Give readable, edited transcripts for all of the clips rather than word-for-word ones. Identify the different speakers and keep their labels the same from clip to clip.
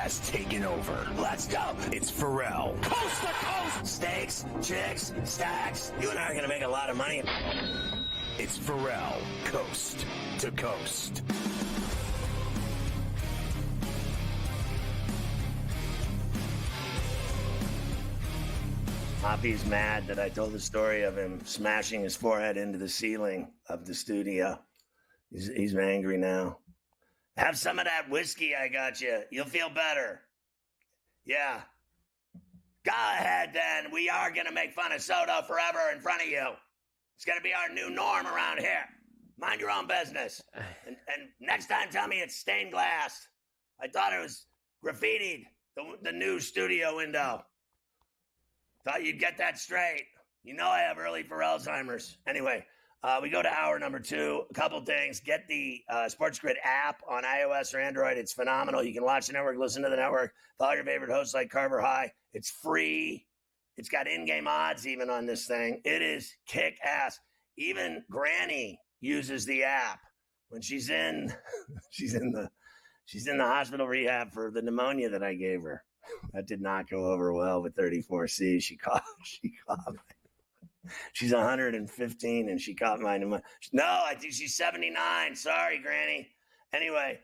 Speaker 1: has taken over. Let's go. It's Ferrall. Coast to coast. Steaks, chicks, stacks. You and I are going to make a lot of money. It's Ferrall, coast to coast.
Speaker 2: Hoppy's mad that I told the story of him smashing his forehead into the ceiling of the studio. He's angry now. Have some of that whiskey I got you. You'll feel better. Yeah. Go ahead, then. We are going to make fun of Soto forever in front of you. It's going to be our new norm around here. Mind your own business. And next time, tell me it's stained glass. I thought it was graffitied, the new studio window. Thought you'd get that straight. You know I have early for Alzheimer's. Anyway, we go to hour number 2. A couple things. Get the SportsGrid app on iOS or Android. It's phenomenal. You can watch the network, listen to the network, follow your favorite hosts like Carver High. It's free. It's got in-game odds even on this thing. It is kick-ass. Even Granny uses the app when she's in the hospital rehab for the pneumonia that I gave her. That did not go over well with 34C. She caught mine. She's 115 and she caught mine. No, I think she's 79. Sorry, Granny. Anyway,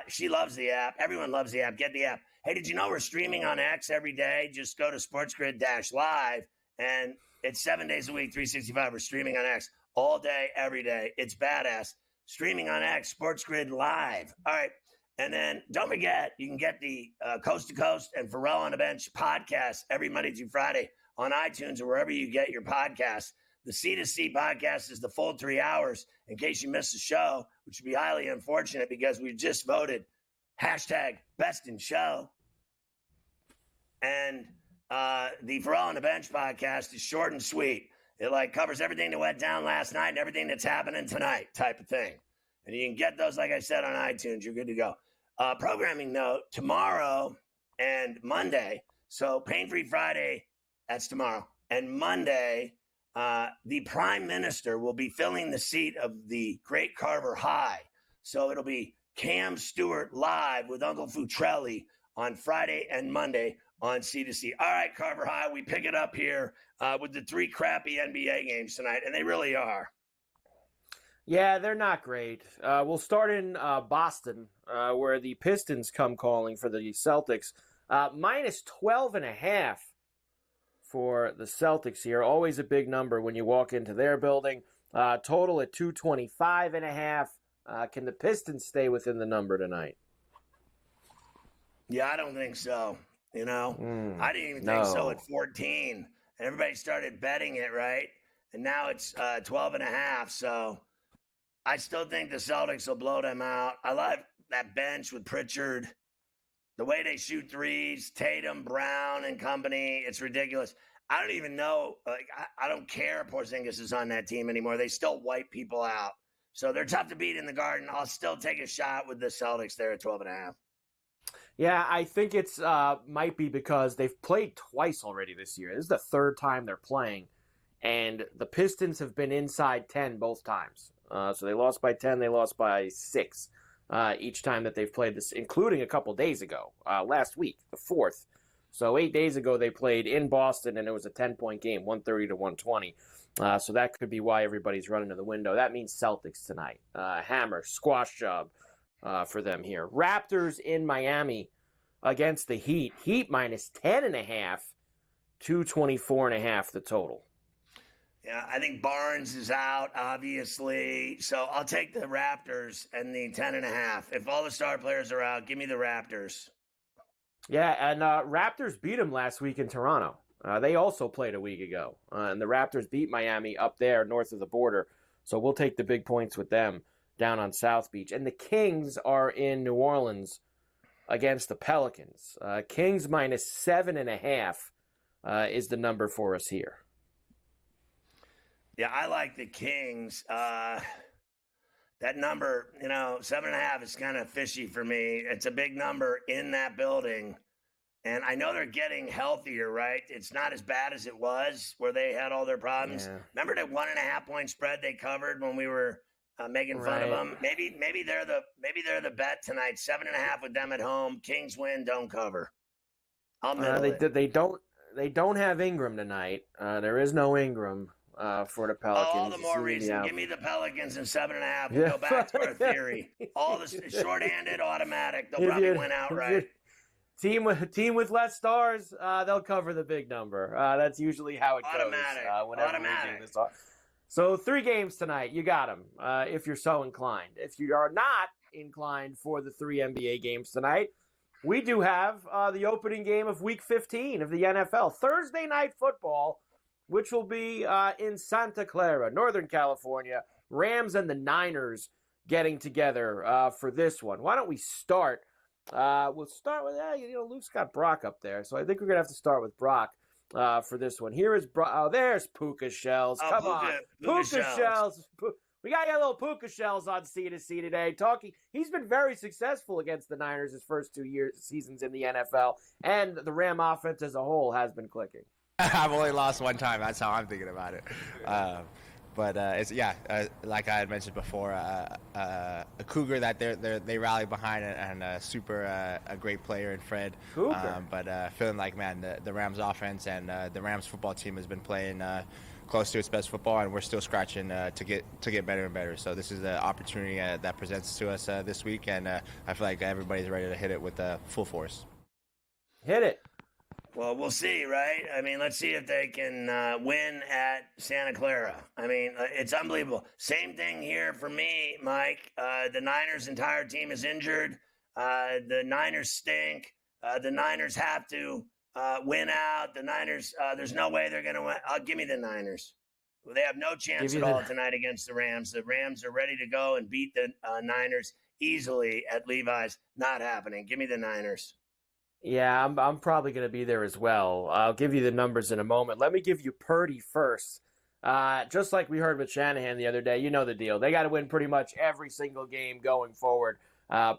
Speaker 2: she loves the app. Everyone loves the app. Get the app. Hey, did you know we're streaming on X every day? Just go to SportsGrid-Live, and it's 7 days a week, 365. We're streaming on X all day, every day. It's badass. Streaming on X, SportsGrid Live. All right. And then don't forget, you can get the Coast to Coast and Ferrall on the Bench podcast every Monday through Friday on iTunes or wherever you get your podcasts. The C2C podcast is the full 3 hours in case you missed the show, which would be highly unfortunate because we just voted hashtag best in show. And the Ferrall on the Bench podcast is short and sweet. It covers everything that went down last night and everything that's happening tonight type of thing. And you can get those, like I said, on iTunes. You're good to go. Programming note, tomorrow and Monday, so Pain-Free Friday, that's tomorrow, and Monday, the Prime Minister will be filling the seat of the great Carver High. So it'll be Cam Stewart live with Uncle Futrelli on Friday and Monday on C2C. All right, Carver High, we pick it up here with the 3 crappy NBA games tonight, and they really are.
Speaker 3: Yeah, they're not great. We'll start in Boston, where the Pistons come calling for the Celtics. Minus 12.5 for the Celtics here. Always a big number when you walk into their building. Total at 225.5. Can the Pistons stay within the number tonight?
Speaker 2: Yeah, I don't think so. I didn't even think so at 14. And everybody started betting it, right? And now it's 12.5, so I still think the Celtics will blow them out. I love that bench with Pritchard. The way they shoot threes, Tatum, Brown, and company, it's ridiculous. I don't even know. I don't care Porzingis is on that team anymore. They still wipe people out. So they're tough to beat in the Garden. I'll still take a shot with the Celtics there at 12.5.
Speaker 3: Yeah, I think it's might be because they've played twice already this year. This is the third time they're playing. And the Pistons have been inside 10 both times. So they lost by 10, they lost by 6 each time that they've played this, including a couple days ago, last week, the 4th. So 8 days ago they played in Boston, and it was a 10-point game, 130-120. So that could be why everybody's running to the window. That means Celtics tonight. Hammer, squash job for them here. Raptors in Miami against the Heat. Heat minus 10.5, 224.5 the total.
Speaker 2: Yeah, I think Barnes is out, obviously. So I'll take the Raptors and the 10.5. If all the star players are out, give me the Raptors.
Speaker 3: Yeah, and Raptors beat them last week in Toronto. They also played a week ago. And the Raptors beat Miami up there north of the border. So we'll take the big points with them down on South Beach. And the Kings are in New Orleans against the Pelicans. Kings minus 7.5 is the number for us here.
Speaker 2: Yeah, I like the Kings. That number, 7.5 is kind of fishy for me. It's a big number in that building. And I know they're getting healthier, right? It's not as bad as it was where they had all their problems. Yeah. Remember that 1.5 point spread they covered when we were making fun of them. Maybe they're the bet tonight. 7.5 with them at home. Kings win, don't cover. I'll middle it.
Speaker 3: They don't have Ingram tonight. There is no Ingram for the Pelicans.
Speaker 2: All the more reason. Give me the Pelicans in 7.5. We'll go back to our theory. All the short-handed, automatic. They'll probably win outright.
Speaker 3: Team with less stars, they'll cover the big number. That's usually how it goes. Automatic. We do this. So 3 games tonight. You got them if you're so inclined. If you are not inclined for the 3 NBA games tonight, we do have the opening game of Week 15 of the NFL. Thursday Night Football, which will be in Santa Clara, Northern California. Rams and the Niners getting together for this one. Why don't we start? We'll start with, Luke's got Brock up there, so I think we're going to have to start with Brock for this one. Here is Brock. Oh, there's Puka Shells. Come on. Puka Shells. We got your little Puka Shells on C2C today. He's been very successful against the Niners his first 2 seasons in the NFL, and the Ram offense as a whole has been clicking.
Speaker 4: I've only lost one time. That's how I'm thinking about it. But like I had mentioned before, a Cougar that they rally behind and a great player in Fred. But feeling like, man, the Rams offense and the Rams football team has been playing close to its best football, and we're still scratching to get better and better. So this is the opportunity that presents to us this week, and I feel like everybody's ready to hit it with full force.
Speaker 3: Hit it.
Speaker 2: Well, we'll see, right? I mean, let's see if they can win at Santa Clara. I mean, it's unbelievable. Same thing here for me, Mike. The Niners' entire team is injured. The Niners stink. The Niners have to win out. The Niners, there's no way they're going to win. Give me the Niners. They have no chance at all tonight against the Rams. The Rams are ready to go and beat the Niners easily at Levi's. Not happening. Give me the Niners.
Speaker 3: Yeah, I'm probably going to be there as well. I'll give you the numbers in a moment. Let me give you Purdy first. Just like we heard with Shanahan the other day, you know the deal. They got to win pretty much every single game going forward.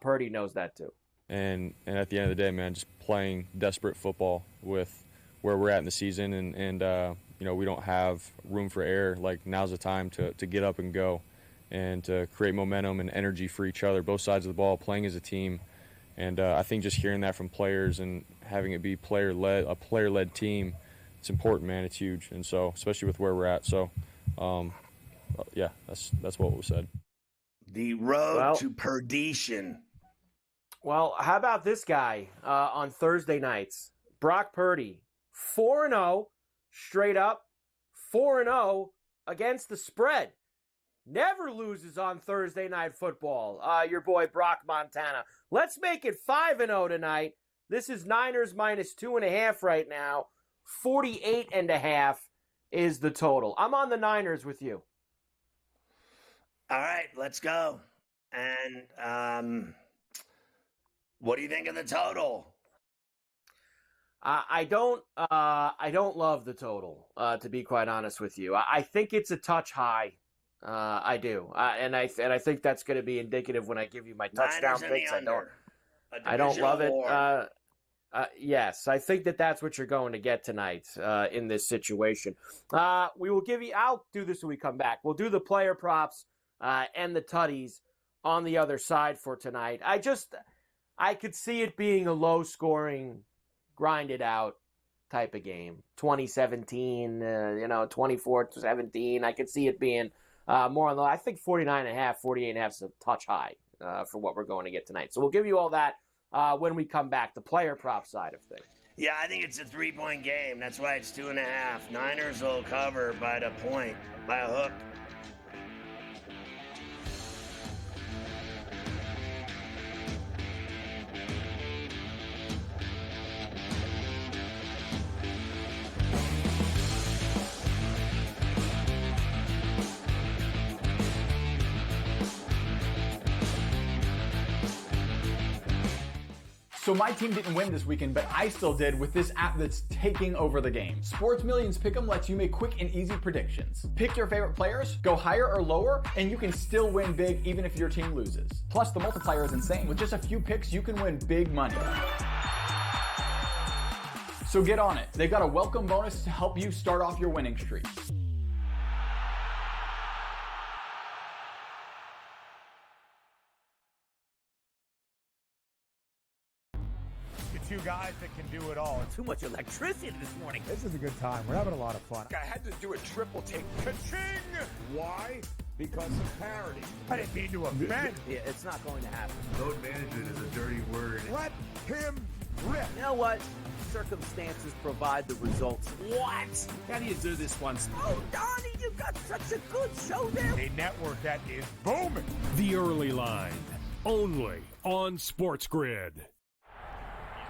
Speaker 3: Purdy knows that too. And
Speaker 5: at the end of the day, man, just playing desperate football with where we're at in the season, and we don't have room for error. Like, now's the time to get up and go and to create momentum and energy for each other, both sides of the ball, playing as a team. And I think just hearing that from players and having it be a player-led team, it's important, man. It's huge. And so, especially with where we're at. So, that's what was said.
Speaker 2: The road to perdition.
Speaker 3: Well, how about this guy on Thursday nights? Brock Purdy, 4-0 straight up, 4-0 against the spread. Never loses on Thursday Night Football. Your boy Brock Montana. Let's make it 5-0 tonight. This is Niners minus 2.5 right now. 48.5 is the total. I'm on the Niners with you.
Speaker 2: All right, let's go. And what do you think of the total?
Speaker 3: I don't love the total, to be quite honest with you. I think it's a touch high. I do, and I think that's going to be indicative when I give you my touchdown picks. I don't love it. Yes, I think that's what you're going to get tonight in this situation. We will give you. I'll do this when we come back. We'll do the player props and the tutties on the other side for tonight. I could see it being a low-scoring, grinded out type of game. 2017, 24-17. I could see it being. More on the, I think 49.5, 48.5 is a touch high for what we're going to get tonight. So we'll give you all that when we come back, the player prop side of things.
Speaker 2: Yeah, I think it's a 3-point game. That's why it's 2.5. Niners will cover by a hook.
Speaker 6: So my team didn't win this weekend, but I still did with this app that's taking over the game. Sports Millions Pick'em lets you make quick and easy predictions. Pick your favorite players, go higher or lower, and you can still win big even if your team loses. Plus, the multiplier is insane. With just a few picks, you can win big money. So get on it. They've got a welcome bonus to help you start off your winning streak.
Speaker 7: two guys that can do it all.
Speaker 8: Too much electricity this morning.
Speaker 7: This is a good time. We're having a lot of fun.
Speaker 9: I had to do a triple take. Ka-ching!
Speaker 7: Why? Because of parity.
Speaker 9: I didn't mean to offend.
Speaker 8: Yeah, it's not going to happen.
Speaker 10: Load management is a dirty word.
Speaker 7: Let him rip.
Speaker 8: You know what? Circumstances provide the results. What?
Speaker 11: How do you do this once?
Speaker 8: Oh, Donnie, you got such a good show there.
Speaker 7: A network that is booming.
Speaker 12: The Early Line, only on SportsGrid.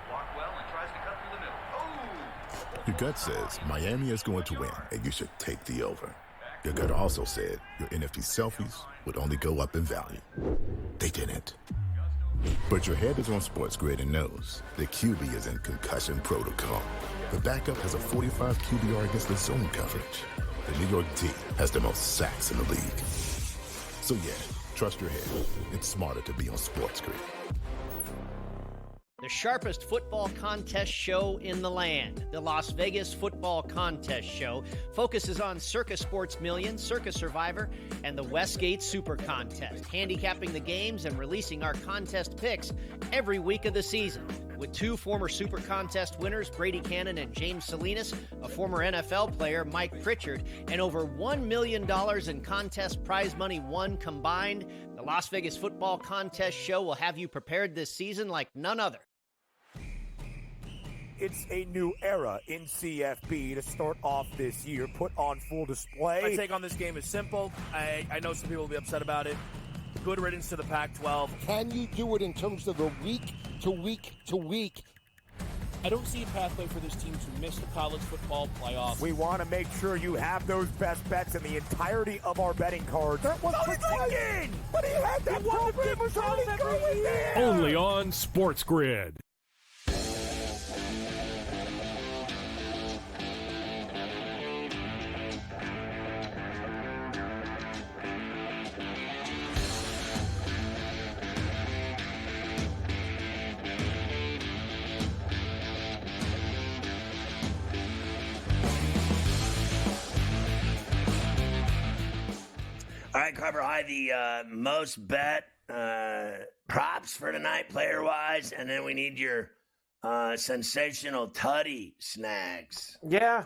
Speaker 13: Blocked well and tries to cut through the middle. Oh!
Speaker 14: Your gut says Miami is going to win, and you should take the over. Your gut also said your NFT selfies would only go up in value. They didn't. But your head is on SportsGrid and knows the QB is in concussion protocol. The backup has a 45 QBR against the zone coverage. The New York D has the most sacks in the league. So yeah, trust your head. It's smarter to be on SportsGrid.
Speaker 15: The sharpest football contest show in the land, the Las Vegas Football Contest Show, focuses on Circa Sports Million, Circa Survivor, and the Westgate Super Contest, handicapping the games and releasing our contest picks every week of the season. With two former Super Contest winners, Brady Cannon and James Salinas, a former NFL player, Mike Pritchard, and over $1 million in contest prize money won combined, the Las Vegas Football Contest Show will have you prepared this season like none other.
Speaker 9: It's a new era in CFB to start off this year, put on full display.
Speaker 16: My take on this game is simple. I know some people will be upset about it. Good riddance to the Pac-12.
Speaker 17: Can you do it in terms of the week to week to week?
Speaker 18: I don't see a pathway for this team to miss the college football playoffs.
Speaker 9: We want to make sure you have those best bets in the entirety of our betting cards. That was thinking! But he had that program was already going there!
Speaker 12: Only on SportsGrid.
Speaker 2: All right, Carver High, the most bet props for tonight, player-wise, and then we need your sensational tutty snags.
Speaker 3: Yeah,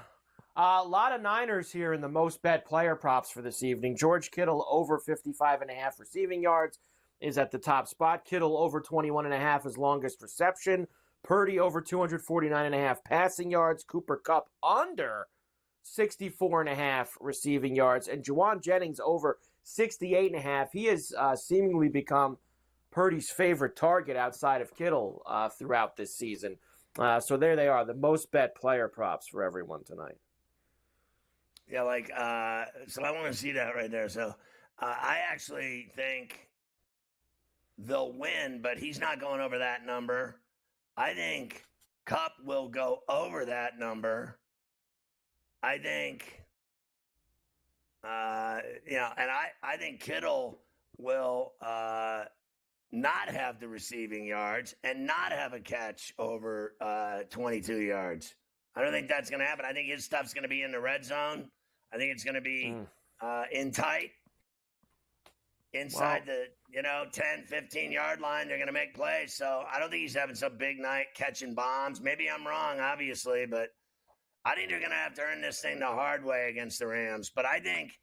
Speaker 3: a lot of Niners here in the most bet player props for this evening. George Kittle over 55.5 receiving yards is at the top spot. Kittle over 21.5 his longest reception. Purdy over 249.5 passing yards. Cooper Kupp under 64.5 receiving yards. And Juwan Jennings over 68.5. He has seemingly become Purdy's favorite target outside of Kittle throughout this season. So there they are, the most bet player props for everyone tonight.
Speaker 2: Yeah, so I want to see that right there. So I actually think they'll win, but he's not going over that number. I think Kupp will go over that number. I think, and I think Kittle will not have the receiving yards and not have a catch over 22 yards. I don't think that's going to happen. I think his stuff's going to be in the red zone. I think it's going to be in tight, inside the 10, 15-yard line. They're going to make plays. So I don't think he's having some big night catching bombs. Maybe I'm wrong, obviously, but I think they're going to have to earn this thing the hard way against the Rams. But I think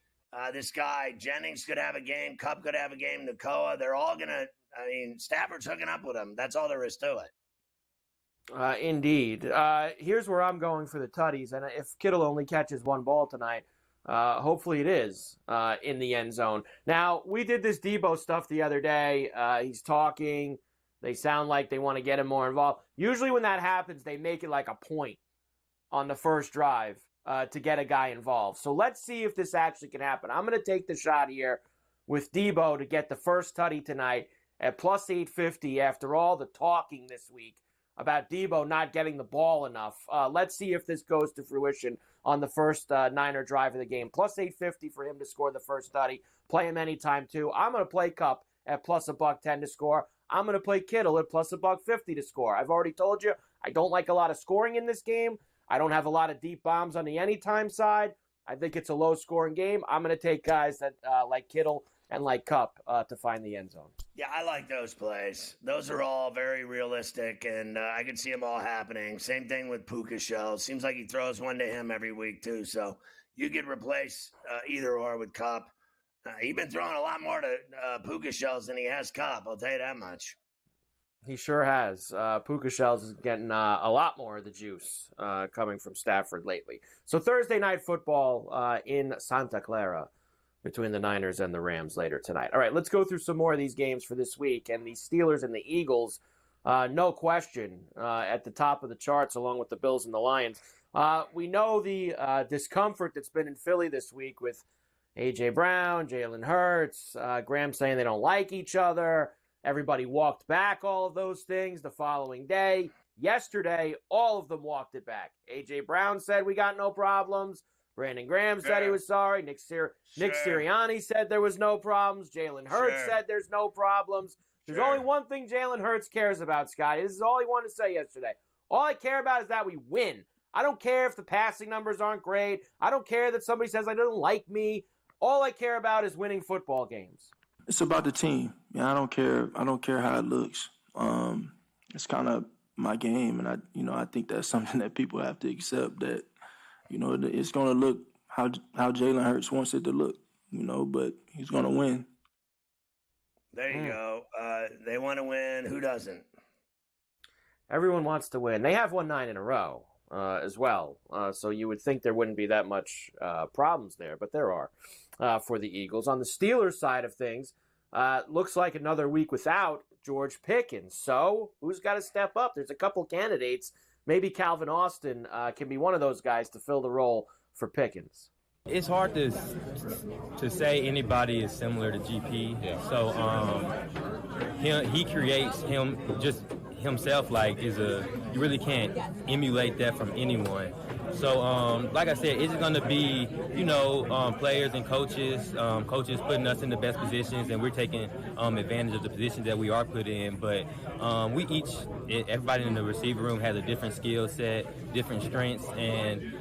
Speaker 2: this guy, Jennings, could have a game. Kupp could have a game. Nakoa, they're all going to – Stafford's hooking up with him. That's all there is to it.
Speaker 3: Indeed. Here's where I'm going for the tutties. And if Kittle only catches one ball tonight, hopefully it is in the end zone. Now, we did this Debo stuff the other day. He's talking. They sound like they want to get him more involved. Usually when that happens, they make it like a point on the first drive to get a guy involved. So let's see if this actually can happen. I'm going to take the shot here with Debo to get the first tutty tonight at plus 850 after all the talking this week about Debo not getting the ball enough. Let's see if this goes to fruition on the first Niner drive of the game. Plus 850 for him to score the first tutty. Play him anytime, too. I'm going to play Kupp at plus $110 to score. I'm going to play Kittle at plus $150 to score. I've already told you I don't like a lot of scoring in this game. I don't have a lot of deep bombs on the anytime side. I think it's a low-scoring game. I'm going to take guys that like Kittle and like Kupp to find the end zone.
Speaker 2: Yeah, I like those plays. Those are all very realistic, and I can see them all happening. Same thing with Puka Shell. Seems like he throws one to him every week, too. So you could replace either or with Kupp. He's been throwing a lot more to Puka Shells than he has Kupp, I'll tell you that much.
Speaker 3: He sure has. Puka Shells is getting a lot more of the juice coming from Stafford lately. So Thursday night football in Santa Clara between the Niners and the Rams later tonight. All right, let's go through some more of these games for this week. And the Steelers and the Eagles, no question, at the top of the charts along with the Bills and the Lions. We know the discomfort that's been in Philly this week with A.J. Brown, Jalen Hurts, Graham saying they don't like each other. Everybody walked back all of those things the following day. Yesterday, all of them walked it back. A.J. Brown said we got no problems. Brandon Graham said he was sorry. Nick Sirianni said there was no problems. Jalen Hurts said there's no problems. There's only one thing Jalen Hurts cares about, Scotty. This is all he wanted to say yesterday. All I care about is that we win. I don't care if the passing numbers aren't great. I don't care that somebody says I don't like me. All I care about is winning football games.
Speaker 11: It's about the team. Yeah, I don't care how it looks. It's kind of my game, and I think that's something that people have to accept, that it's going to look how Jalen Hurts wants it to look, but he's going to win.
Speaker 2: There you go. They want to win. Who doesn't?
Speaker 3: Everyone wants to win. They have won 9 in a row as well, so you would think there wouldn't be that much problems there, but there are for the Eagles. On the Steelers side of things, looks like another week without George Pickens. So who's got to step up? There's a couple candidates. Maybe Calvin Austin can be one of those guys to fill the role for Pickens.
Speaker 19: It's hard to say anybody is similar to GP. Yeah. So he creates himself you really can't emulate that from anyone. So like I said, it's going to be players and coaches putting us in the best positions, and we're taking advantage of the positions that we are put in. But everybody in the receiver room has a different skill set, different strengths, and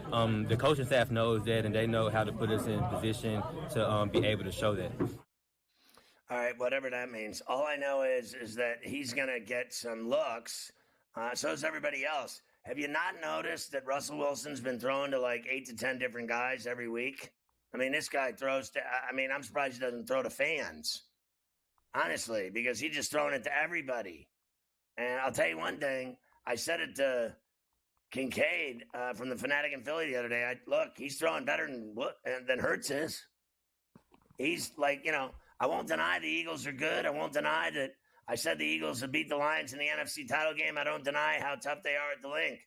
Speaker 19: the coaching staff knows that, and they know how to put us in position to be able to show that.
Speaker 2: All right, whatever that means. All I know is that he's going to get some looks. So is everybody else. Have you not noticed that Russell Wilson's been throwing to like 8 to 10 different guys every week? I mean, this guy throws to, I'm surprised he doesn't throw to fans, honestly, because he's just throwing it to everybody. And I'll tell you one thing. I said it to Kincaid from the Fanatic in Philly the other day. Look, he's throwing better than Hurts is. He's like, I won't deny the Eagles are good. I won't deny that. I said the Eagles have beat the Lions in the NFC title game. I don't deny how tough they are at the Link.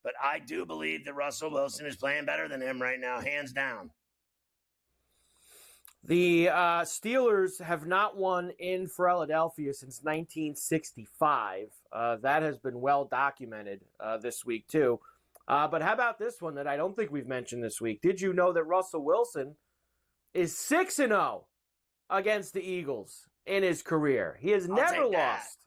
Speaker 2: But I do believe that Russell Wilson is playing better than him right now, hands down.
Speaker 3: The Steelers have not won in Philadelphia since 1965. That has been well documented this week, too. But how about this one that I don't think we've mentioned this week? Did you know that Russell Wilson is 6-0 against the Eagles in his career? He has never lost.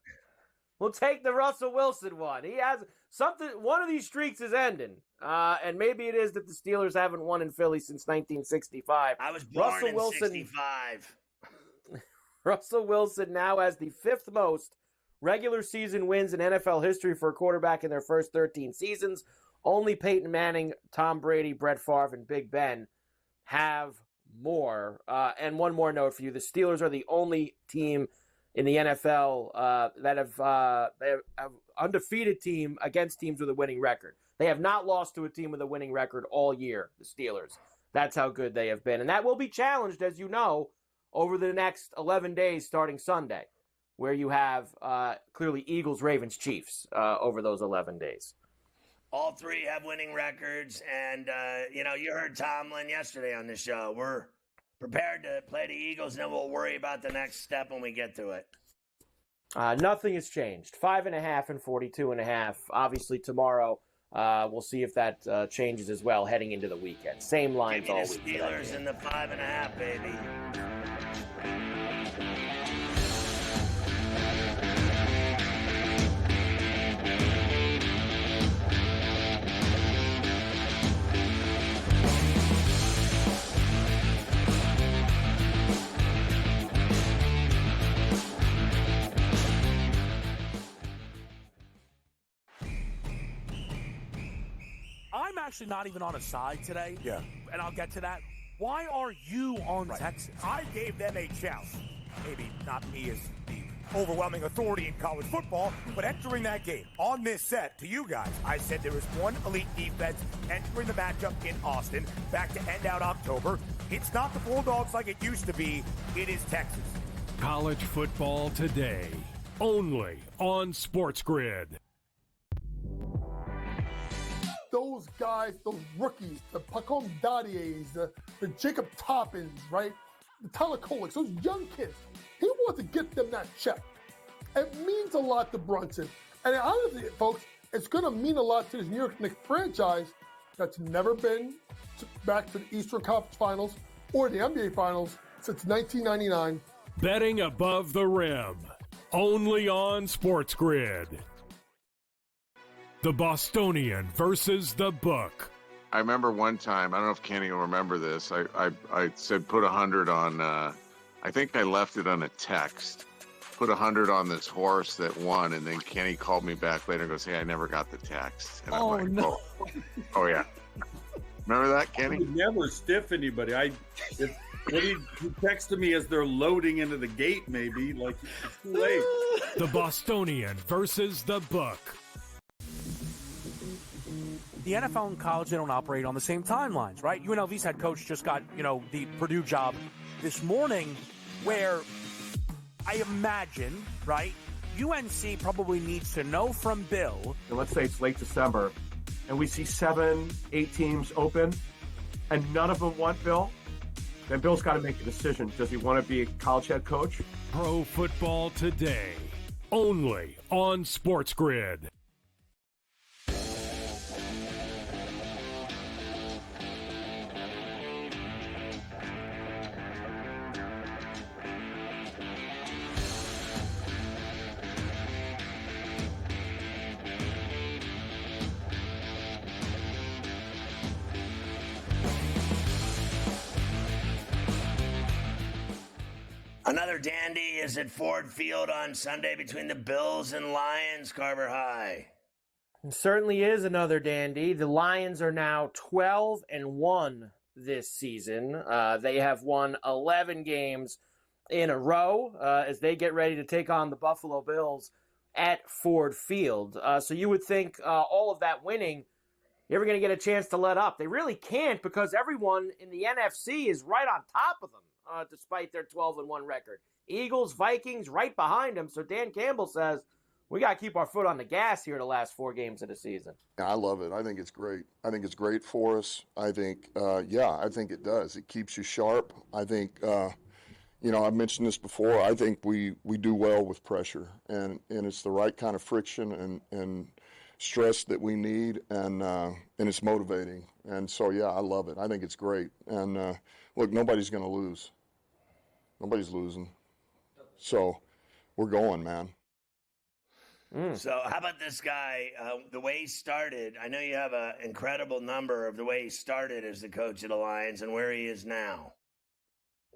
Speaker 3: We'll take the Russell Wilson one. He has something. One of these streaks is ending. And maybe it is that the Steelers haven't won in Philly since 1965.
Speaker 2: I was born in 65.
Speaker 3: Russell Wilson now has the 5th most regular season wins in NFL history for a quarterback in their first 13 seasons. Only Peyton Manning, Tom Brady, Brett Favre, and Big Ben have more. And one more note for you. The Steelers are the only team in the NFL that have undefeated team against teams with a winning record. They have not lost to a team with a winning record all year, the Steelers. That's how good they have been. And that will be challenged, as you know, over the next 11 days starting Sunday, where you have clearly Eagles, Ravens, Chiefs over those 11 days.
Speaker 2: All three have winning records, and, you heard Tomlin yesterday on the show. We're prepared to play the Eagles, and then we'll worry about the next step when we get to it.
Speaker 3: Nothing has changed. 5.5 and 42.5. Obviously, tomorrow we'll see if that changes as well heading into the weekend. Same lines all week.
Speaker 2: Give me the Steelers in the 5.5, baby.
Speaker 16: I'm actually not even on a side today.
Speaker 9: Yeah.
Speaker 16: And I'll get to that. Why are you on Texas?
Speaker 9: I gave them a chance. Maybe not me as the overwhelming authority in college football, but entering that game on this set to you guys, I said there was one elite defense entering the matchup in Austin back to end out October. It's not the Bulldogs like it used to be. It is Texas.
Speaker 12: College football today, only on SportsGrid.
Speaker 20: Those guys, those rookies, the Pacom Daddies, the Jacob Toppins, right? The Tyler Koleks, those young kids. He wants to get them that check. It means a lot to Brunson. And honestly, folks, it's going to mean a lot to this New York Knicks franchise that's never been back to the Eastern Conference Finals or the NBA Finals since 1999.
Speaker 12: Betting above the rim, only on SportsGrid. The Bostonian versus the Book.
Speaker 21: I remember one time, I don't know if Kenny will remember this, I said put 100 on, I think I left it on a text, put 100 on this horse that won, and then Kenny called me back later and goes, hey, I never got the text. And I'm like,
Speaker 22: no.
Speaker 21: Oh yeah. Remember that, Kenny?
Speaker 22: I would never stiff anybody. He texted me as they're loading into the gate, maybe, like it's too late.
Speaker 12: The Bostonian versus the Book.
Speaker 16: The NFL and college, they don't operate on the same timelines, right? UNLV's head coach just got, the Purdue job this morning, where I imagine, right, UNC probably needs to know from Bill.
Speaker 23: And let's say it's late December, and we see 7, 8 teams open, and none of them want Bill. Then Bill's got to make a decision. Does he want to be a college head coach?
Speaker 12: Pro Football Today, only on SportsGrid.
Speaker 2: Another dandy is at Ford Field on Sunday between the Bills and Lions, Carver High.
Speaker 3: It certainly is another dandy. The Lions are now 12-1 this season. They have won 11 games in a row as they get ready to take on the Buffalo Bills at Ford Field. So you would think all of that winning, you're ever going to get a chance to let up. They really can't because everyone in the NFC is right on top of them. Despite their 12-1 record. Eagles, Vikings, right behind them. So Dan Campbell says, we got to keep our foot on the gas here the last 4 games of the season.
Speaker 24: I love it. I think it's great. I think it's great for us. I think, I think it does. It keeps you sharp. I think, I've mentioned this before. I think we do well with pressure, and it's the right kind of friction and stress that we need, and it's motivating. And so, I love it. I think it's great. And, look, nobody's going to lose. Nobody's losing. So we're going, man.
Speaker 2: So how about this guy, the way he started? I know you have an incredible number of the way he started as the coach of the Lions and where he is now.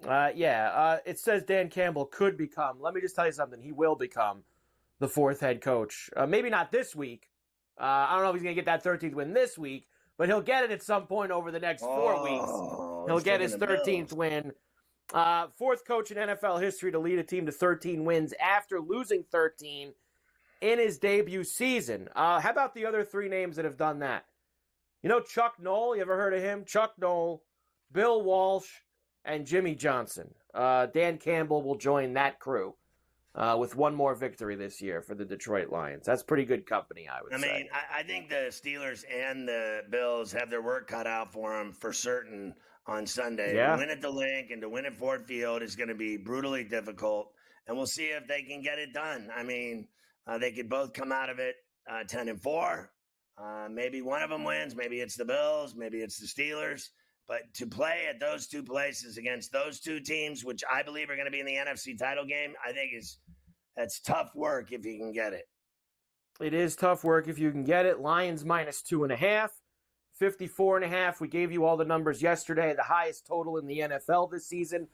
Speaker 3: It says Dan Campbell could become, let me just tell you something, he will become the 4th head coach. Maybe not this week. I don't know if he's going to get that 13th win this week, but he'll get it at some point over the next 4 weeks. He'll get his 13th win. 4th coach in NFL history to lead a team to 13 wins after losing 13 in his debut season. How about the other 3 names that have done that? Chuck Noll, you ever heard of him? Chuck Noll, Bill Walsh, and Jimmy Johnson. Dan Campbell will join that crew with one more victory this year for the Detroit Lions. That's pretty good company, I would say.
Speaker 2: I think the Steelers and the Bills have their work cut out for them for certain on Sunday.
Speaker 3: Yeah.
Speaker 2: To win at the Link and to win at Ford Field is going to be brutally difficult, and we'll see if they can get it done. They could both come out of it 10-4. Maybe one of them wins. Maybe it's the Bills. Maybe it's the Steelers. But to play at those 2 places against those 2 teams, which I believe are going to be in the NFC title game, I think that's tough work if you can get it.
Speaker 3: It is tough work if you can get it. Lions -2.5, 54.5. We gave you all the numbers yesterday, the highest total in the NFL this season.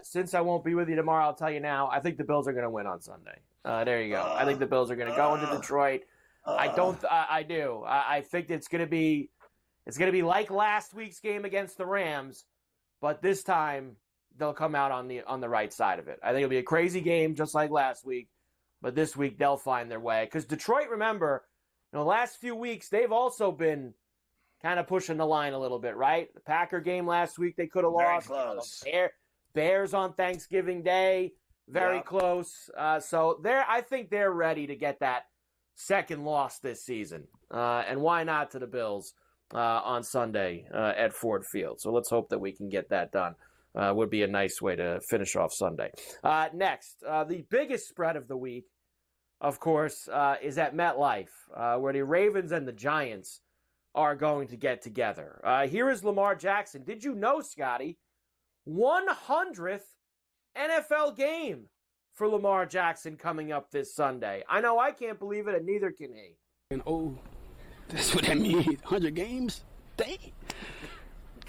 Speaker 3: Since I won't be with you tomorrow, I'll tell you now, I think the Bills are going to win on Sunday. There you go. I think the Bills are going to go into Detroit. I do. I think it's going to be It's going to be like last week's game against the Rams, but this time they'll come out on the right side of it. I think it'll be a crazy game just like last week, but this week they'll find their way. Because Detroit, remember, the last few weeks, they've also been kind of pushing the line a little bit, right? The Packer game last week, they could have lost.
Speaker 2: Close.
Speaker 3: Bears on Thanksgiving Day, very close. So I think they're ready to get that second loss this season. And why not to the Bills on Sunday at Ford Field? So let's hope that we can get that done. Would be a nice way to finish off Sunday. Next, the biggest spread of the week, of course, is at MetLife, where the Ravens and the Giants are going to get together. Here is Lamar Jackson. Did you know, Scotty, 100th NFL game for Lamar Jackson coming up this Sunday? I know I can't believe it, and neither can he.
Speaker 1: And that's what that means. 100 games? Dang.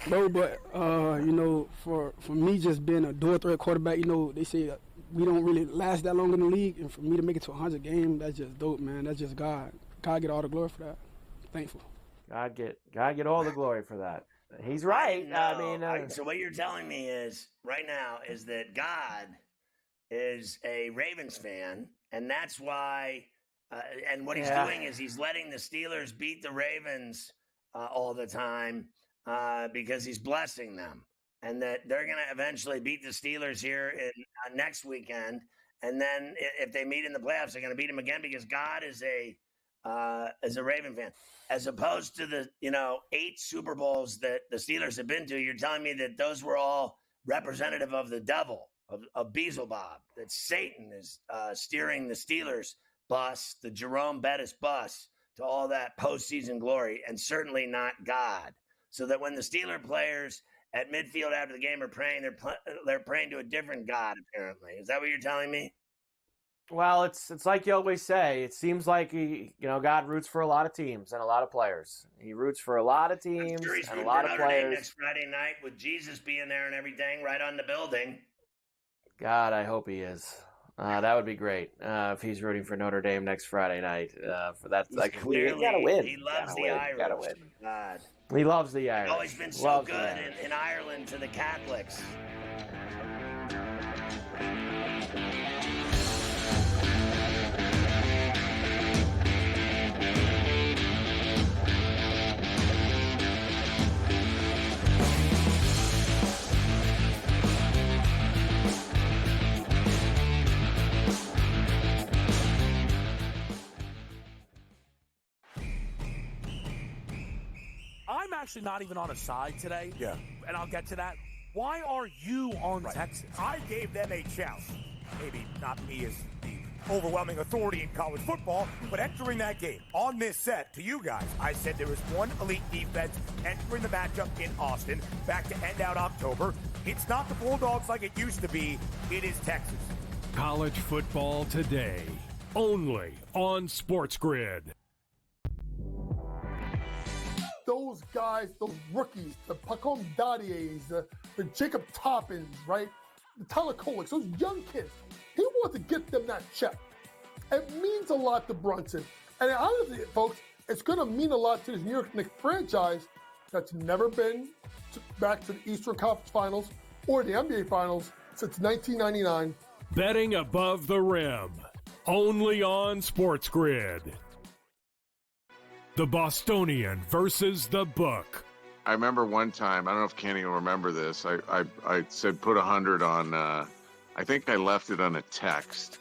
Speaker 1: Bro, but, for me just being a dual-threat quarterback, they say we don't really last that long in the league, and for me to make it to 100 games, that's just dope, man. That's just God. God get all the glory for that. Thankful.
Speaker 3: God get all the glory for that. He's right.
Speaker 2: So what you're telling me is right now is that God is a Ravens fan, and that's why. And what he's doing is he's letting the Steelers beat the Ravens all the time because he's blessing them, and that they're going to eventually beat the Steelers here in next weekend, and then if they meet in the playoffs, they're going to beat them again because God is a Raven fan, as opposed to the 8 Super Bowls that the Steelers have been to. You're telling me that those were all representative of the devil, of Beelzebub, that Satan is steering the Steelers bus, the Jerome Bettis bus, to all that postseason glory, and certainly not God. So that when the Steeler players at midfield after the game are praying, they're praying to a different God. Apparently, is that what you're telling me?
Speaker 3: Well, it's like you always say. It seems like God roots for a lot of teams and a lot of players. He roots for a lot of teams and a lot of players.
Speaker 2: Next Friday night with Jesus being there and everything, right on the building.
Speaker 3: God, I hope he is. That would be great if he's rooting for Notre Dame next Friday night. For that,
Speaker 2: clearly,
Speaker 3: he gotta win.
Speaker 2: He loves the Irish.
Speaker 3: Gotta win.
Speaker 2: God.
Speaker 3: He loves the Irish.
Speaker 2: He's always been so good in Ireland to the Catholics.
Speaker 16: I'm actually not even on a side today. Yeah. And I'll get to that. Why are you on Texas?
Speaker 9: I gave them a challenge. Maybe not me as the overwhelming authority in college football, but entering that game on this set to you guys, I said there was one elite defense entering the matchup in Austin back to end out October. It's not the Bulldogs like it used to be. It is Texas.
Speaker 12: College football today, only on SportsGrid.
Speaker 20: Those guys, those rookies, the Pacom Dadiers, the Jacob Toppins, right? The Tyler Koleks, those young kids. He wants to get them that check. It means a lot to Brunson. And honestly, folks, it's going to mean a lot to this New York Knicks franchise that's never been back to the Eastern Conference Finals or the NBA Finals since 1999.
Speaker 12: Betting above the rim, only on SportsGrid. The Bostonian versus the Book.
Speaker 21: I remember one time, I don't know if Kenny will remember this, I said put 100 on, I think I left it on a text,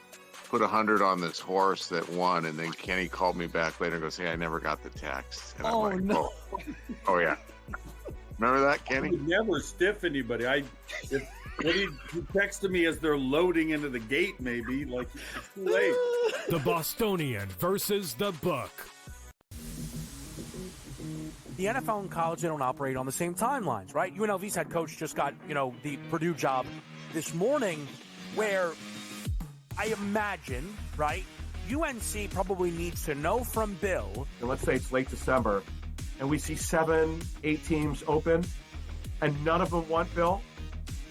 Speaker 21: put 100 on this horse that won, and then Kenny called me back later and goes, hey, I never got the text. And I'm like,
Speaker 22: no.
Speaker 21: Oh yeah. Remember that, Kenny?
Speaker 22: I would never stiff anybody. He texted me as they're loading into the gate, maybe, like it's too late.
Speaker 12: The Bostonian versus the Book.
Speaker 16: The NFL and college, they don't operate on the same timelines, right? UNLV's head coach just got, the Purdue job this morning, where I imagine, right, UNC probably needs to know from Bill.
Speaker 23: And let's say it's late December, and we see 7, 8 teams open, and none of them want Bill.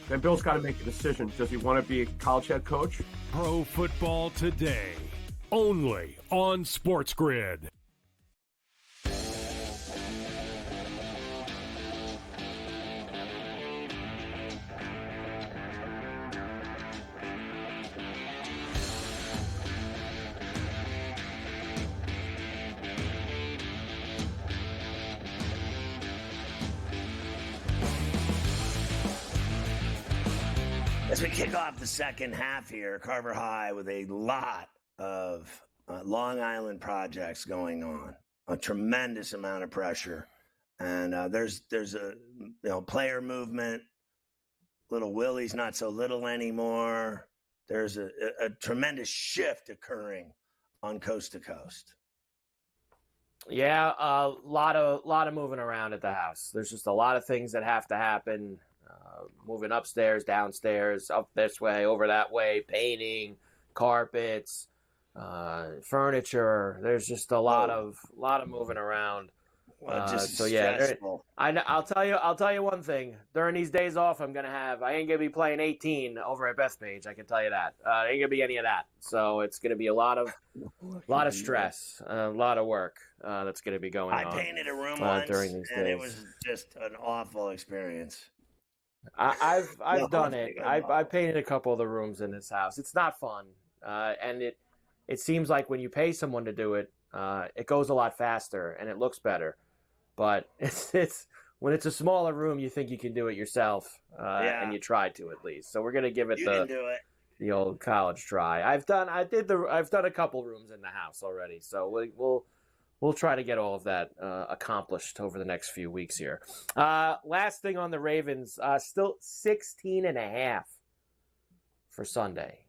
Speaker 23: Then Bill's got to make a decision. Does he want to be a college head coach?
Speaker 12: Pro Football Today, only on SportsGrid.
Speaker 2: As we kick off the second half here, Carver High with a lot of Long Island projects going on, a tremendous amount of pressure, and there's a player movement. Little Willie's not so little anymore. There's a tremendous shift occurring on coast to coast.
Speaker 3: Yeah, a lot of moving around at the house. There's just a lot of things that have to happen. Moving upstairs, downstairs, up this way, over that way, painting, carpets, furniture. There's just a lot of moving around.
Speaker 2: Stressful.
Speaker 3: I'll tell you one thing. During these days off, I ain't gonna be playing 18 over at Bethpage. I can tell you that. Ain't gonna be any of that. So it's gonna be a lot of stress, a lot of work that's gonna be going on.
Speaker 2: I painted a room once,
Speaker 3: during these days.
Speaker 2: it was just an awful experience.
Speaker 3: I've done it. I painted a couple of the rooms in this house. It's not fun, and it seems like when you pay someone to do it, it goes a lot faster and it looks better. But it's when it's a smaller room, you think you can do it yourself, and you try to at least. So we're gonna give it the old college try. I've done a couple rooms in the house already, so we'll try to get all of that accomplished over the next few weeks here. Last thing on the Ravens, still 16.5 for Sunday.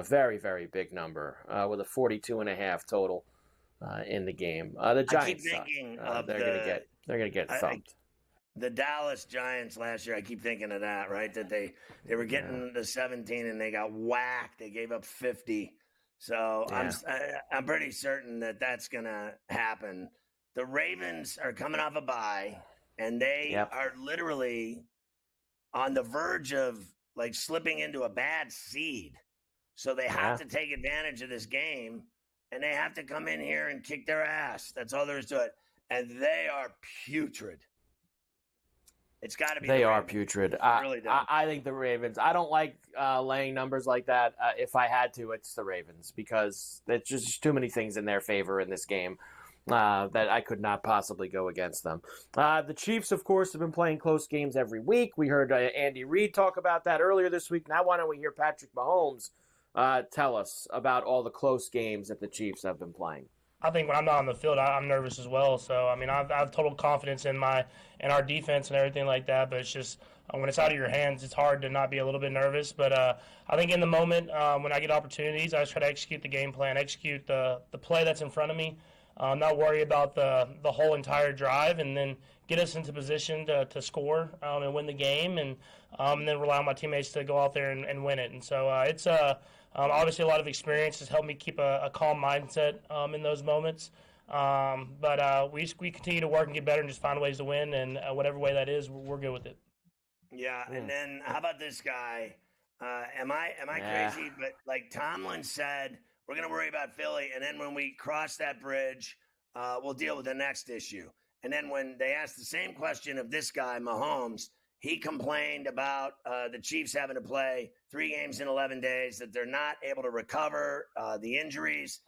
Speaker 3: Very, very big number with a 42.5 total in the game. The Giants, they're gonna get thumped.
Speaker 2: The Dallas Giants last year, I keep thinking of that, right? That they were getting to 17 and they got whacked. They gave up 50. So I'm pretty certain that that's going to happen. The Ravens are coming off a bye, and they are literally on the verge of like slipping into a bad seed. So they have to take advantage of this game, and they have to come in here and kick their ass. That's all there is to it. And they are putrid. It's got to be.
Speaker 3: They are putrid. I think the Ravens. I don't like laying numbers like that. If I had to, it's the Ravens because there's just too many things in their favor in this game that I could not possibly go against them. The Chiefs, of course, have been playing close games every week. We heard Andy Reid talk about that earlier this week. Now, why don't we hear Patrick Mahomes tell us about all the close games that the Chiefs have been playing?
Speaker 4: I think when I'm not on the field, I'm nervous as well. So, I mean, I have total confidence in our defense and everything like that. But it's just when it's out of your hands, it's hard to not be a little bit nervous. But I think in the moment, when I get opportunities, I just try to execute the game plan, execute the play that's in front of me, not worry about the whole entire drive, and then get us into position to score and win the game, and then rely on my teammates to go out there and win it. And so it's obviously, a lot of experience has helped me keep a calm mindset in those moments. But we continue to work and get better and just find ways to win. And whatever way that is, we're good with it.
Speaker 2: Yeah. And then how about this guy? Am I crazy? But like Tomlin said, we're going to worry about Philly. And then when we cross that bridge, we'll deal with the next issue. And then when they asked the same question of this guy, Mahomes, he complained about the Chiefs having to play 3 games in 11 days, that they're not able to recover the injuries,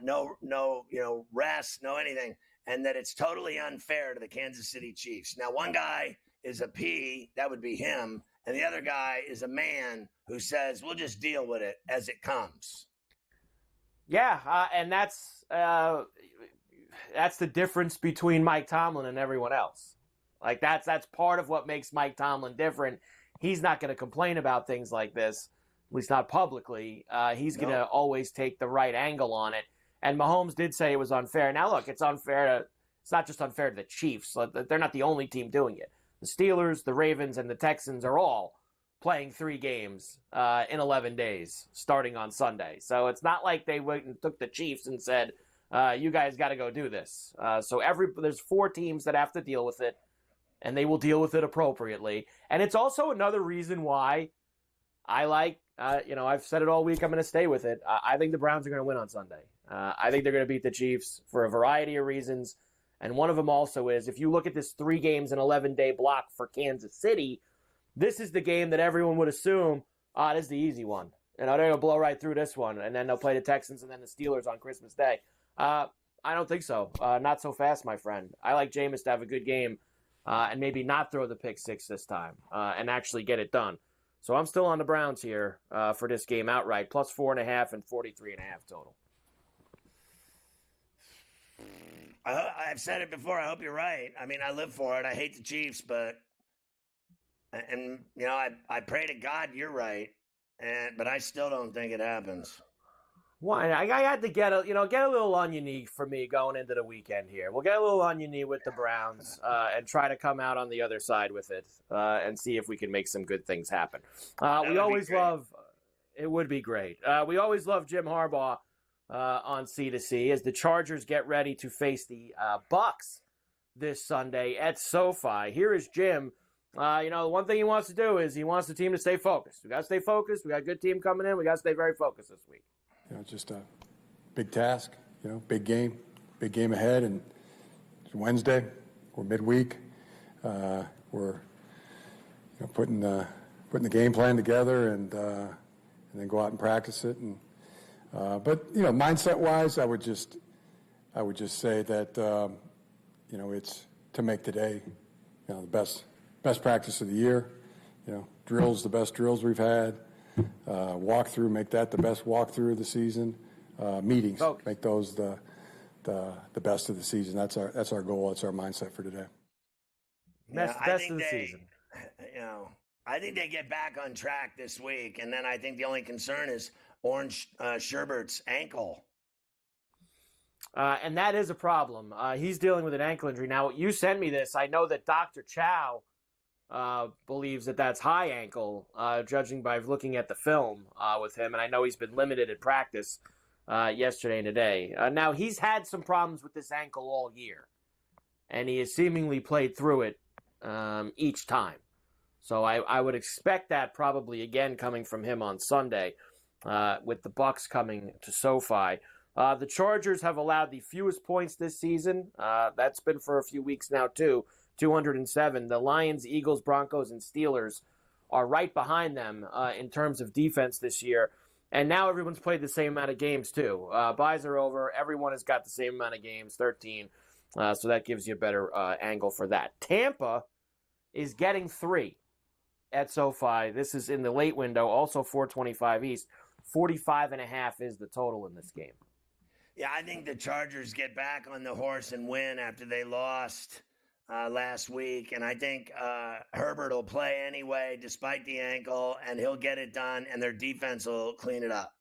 Speaker 2: no rest, no anything, and that it's totally unfair to the Kansas City Chiefs. Now, one guy is a P, that would be him, and the other guy is a man who says, we'll just deal with it as it comes.
Speaker 3: Yeah, and that's the difference between Mike Tomlin and everyone else. Like that's part of what makes Mike Tomlin different. He's not going to complain about things like this, at least not publicly. He's going to always take the right angle on it. And Mahomes did say it was unfair. Now, look, it's unfair. It's not just unfair to the Chiefs. They're not the only team doing it. The Steelers, the Ravens, and the Texans are all playing 3 games in 11 days, starting on Sunday. So it's not like they went and took the Chiefs and said, "You guys got to go do this." So there's 4 teams that have to deal with it. And they will deal with it appropriately. And it's also another reason why I like, I've said it all week, I'm going to stay with it. I think the Browns are going to win on Sunday. I think they're going to beat the Chiefs for a variety of reasons. And one of them also is, if you look at this 3 games in 11-day block for Kansas City, this is the game that everyone would assume, this is the easy one. And they're going to blow right through this one. And then they'll play the Texans and then the Steelers on Christmas Day. I don't think so. Not so fast, my friend. I like Jameis to have a good game. And maybe not throw the pick 6 this time and actually get it done. So I'm still on the Browns here for this game outright, plus 4.5 and 43.5 total.
Speaker 2: I've said it before. I hope you're right. I mean, I live for it. I hate the Chiefs, but I pray to God you're right, but I still don't think it happens.
Speaker 3: Why? I had to get a little on your knee for me going into the weekend here. We'll get a little on your knee with the Browns and try to come out on the other side with it and see if we can make some good things happen. We always love. It would be great. We always love Jim Harbaugh on C2C as the Chargers get ready to face the Bucs this Sunday at SoFi. Here is Jim. The one thing he wants to do is he wants the team to stay focused. We got to stay focused. We got a good team coming in. We got to stay very focused this week.
Speaker 5: Just a big task, big game ahead. And it's Wednesday, we're midweek. We're putting the game plan together and then go out and practice it. And but mindset-wise, I would just say that it's to make today the best practice of the year. Drills, the best drills we've had. Walkthrough, make that the best walkthrough of the season. Meetings, make those the best of the season. That's our goal. That's our mindset for today.
Speaker 3: Best of the season.
Speaker 2: I think they get back on track this week, and then I think the only concern is Orange Sherbert's ankle.
Speaker 3: And that is a problem. He's dealing with an ankle injury. Now, you sent me this. I know that Dr. Chow believes that that's high ankle, judging by looking at the film with him. And I know he's been limited at practice yesterday and today. Now, he's had some problems with this ankle all year, and he has seemingly played through it each time. So I would expect that probably again coming from him on Sunday with the Bucs coming to SoFi. The Chargers have allowed the fewest points this season. That's been for a few weeks now, too. 207. The Lions, Eagles, Broncos, and Steelers are right behind them in terms of defense this year. And now everyone's played the same amount of games, too. Buys are over. Everyone has got the same amount of games, 13. So that gives you a better angle for that. Tampa is getting 3 at SoFi. This is in the late window, also 425 East. 45.5 is the total in this game.
Speaker 2: Yeah, I think the Chargers get back on the horse and win after they lost last week. And I think Herbert will play anyway, despite the ankle, and he'll get it done, and their defense will clean it up.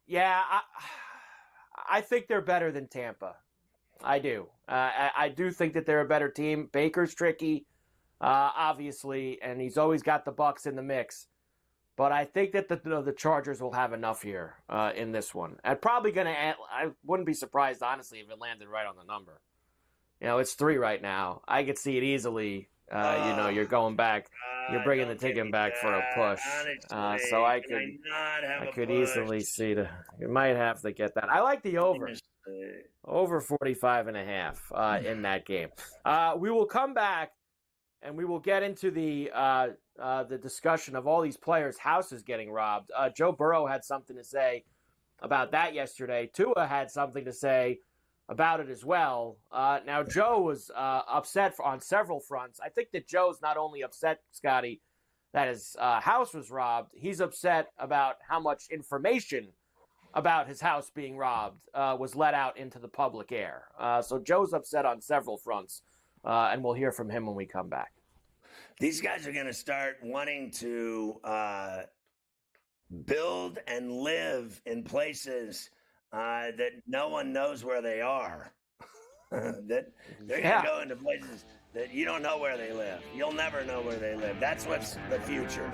Speaker 3: Yeah, I think they're better than Tampa. I do. I do think that they're a better team. Baker's tricky, obviously, and he's always got the Bucs in the mix. But I think that the Chargers will have enough here in this one. And probably going to – I wouldn't be surprised, honestly, if it landed right on the number. It's 3 right now. I could see it easily. You're going back. You're bringing the ticket back for a push. So I could easily see you might have to get that. I like the over. Over 45.5 in that game. We will come back and we will get into the discussion of all these players' houses getting robbed. Joe Burrow had something to say about that yesterday. Tua had something to say about it as well. Now, Joe was upset on several fronts. I think that Joe's not only upset, Scotty, that his house was robbed. He's upset about how much information about his house being robbed was let out into the public air. So Joe's upset on several fronts, and we'll hear from him when we come back.
Speaker 2: These guys are going to start wanting to build and live in places that no one knows where they are. That they're going to go into places that you don't know where they live. You'll never know where they live. That's what's the future.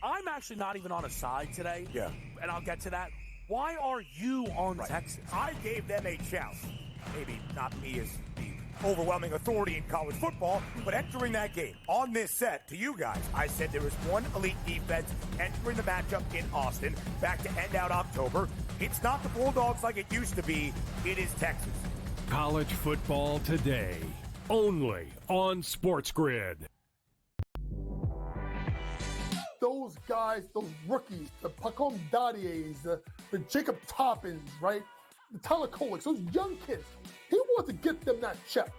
Speaker 16: I'm actually not even on a side today.
Speaker 9: Yeah.
Speaker 16: And I'll get to that. Why are you on Texas?
Speaker 9: I gave them a chance. Maybe not me as the overwhelming authority in college football, but entering that game on this set, to you guys, I said there was one elite defense entering the matchup in Austin back to end out October. It's not the Bulldogs like it used to be. It is Texas.
Speaker 12: College football today, only on SportsGrid.
Speaker 20: Those guys, those rookies, the Pacom Daddies, the Jacob Toppins, right? The Tyler Koleks, those young kids. He wants to get them that check.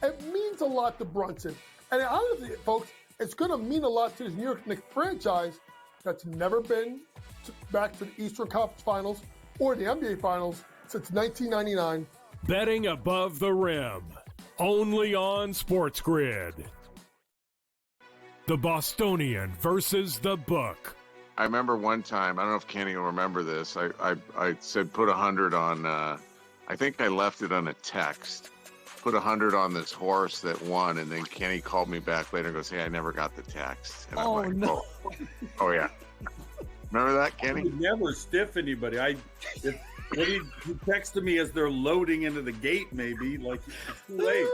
Speaker 20: It means a lot to Brunson. And honestly, folks, it's going to mean a lot to this New York Knicks franchise that's never been back to the Eastern Conference Finals or the NBA Finals since 1999.
Speaker 12: Betting above the rim, only on SportsGrid. The Bostonian versus the Book.
Speaker 21: I remember one time, I don't know if Kenny will remember this. I said put 100 on, I think I left it on a text. Put 100 on this horse that won, and then Kenny called me back later and goes, "Hey, I never got the text." And I'm like,
Speaker 22: no.
Speaker 21: Oh yeah. Remember that, Kenny?
Speaker 22: I would never stiff anybody. He texted me as they're loading into the gate, maybe. Like, it's too late.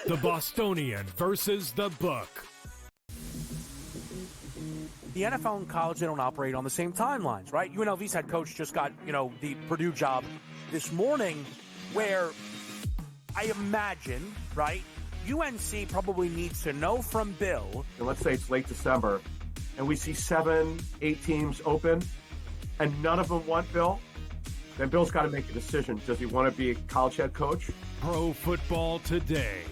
Speaker 12: The Bostonian versus the Book.
Speaker 16: The NFL and college, they don't operate on the same timelines, right? UNLV's head coach just got, the Purdue job this morning, where I imagine, right, UNC probably needs to know from Bill.
Speaker 23: And let's say it's late December, and we see 7, 8 teams open, and none of them want Bill. Then Bill's got to make a decision. Does he want to be a college head coach?
Speaker 12: Pro football today,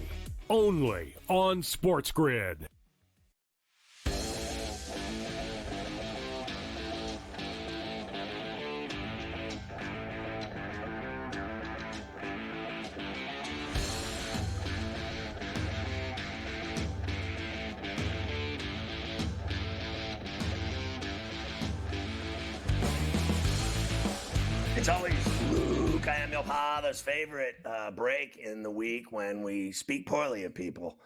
Speaker 12: only on SportsGrid.
Speaker 2: It's always Luke. I am your father's favorite break in the week when we speak poorly of people